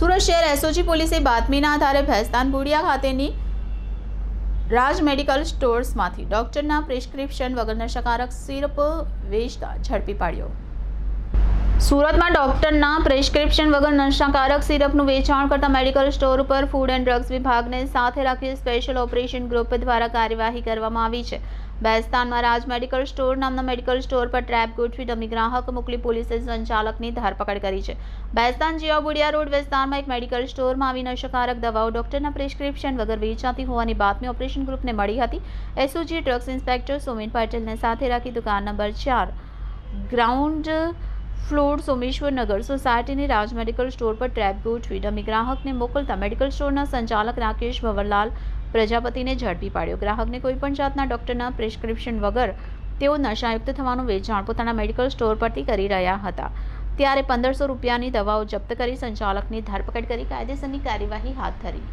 સુરત શહેર એસઓજી પોલીસે બાતમીના આધારે ભેસ્તાન બુડિયા ખાતેની રાજ મેડિકલ સ્ટોર્સમાંથી ડોક્ટરના પ્રિસ્ક્રિપ્શન વગર નશાકારક સિરપ વેચતા ઝડપી પાડ્યો। સુરતમાં ડોક્ટરના પ્રિસ્ક્રિપ્શન વગર નશાકારક સિરપનું વેચાણ કરતા મેડિકલ સ્ટોર ઉપર ફૂડ એન્ડ ડ્રગ્સ વિભાગને સાથે રાખી સ્પેશિયલ ઓપરેશન ગ્રુપ દ્વારા કાર્યવાહી કરવામાં આવી છે। ભેસ્તાનમાં રાજ મેડિકલ સ્ટોર નામના મેડિકલ સ્ટોર પર ટ્રેપ ગોઠવી ડમી ગ્રાહક મોકલી પોલીસે સંચાલકની ધરપકડ કરી છે। ભેસ્તાન જીયાબુડિયા રોડ વિસ્તારમાં એક મેડિકલ સ્ટોરમાં આવી નશાકારક દવાઓ ડોક્ટરના પ્રિસ્ક્રિપ્શન વગર વેચાતી હોવાની બાતમી ઓપરેશન ગ્રુપને મળી હતી। એસઓજી ડ્રગ્સ ઇન્સ્પેક્ટર સોમેન પટેલને સાથે રાખી દુકાન નંબર 4 ગ્રાઉન્ડ ફ્લોર સોમેશ્વરનગર સોસાયટીની રાજ મેડિકલ સ્ટોર પર ટ્રેપ ગોઠવી ડમી ગ્રાહકને મોકલતા મેડિકલ સ્ટોરના સંચાલક રાકેશ ભવરલાલ પ્રજાપતિને ઝડપી પાડ્યો। ગ્રાહકને કોઈપણ જાતના ડોક્ટરના પ્રિસ્ક્રિપ્શન વગર તેઓ નશાયુક્ત થવાનું વેચાણ પોતાના મેડિકલ સ્ટોર પરથી કરી રહ્યા હતા, ત્યારે 1500 રૂપિયાની દવાઓ જપ્ત કરી સંચાલકની ધરપકડ કરી કાયદેસરની કાર્યવાહી હાથ ધરી।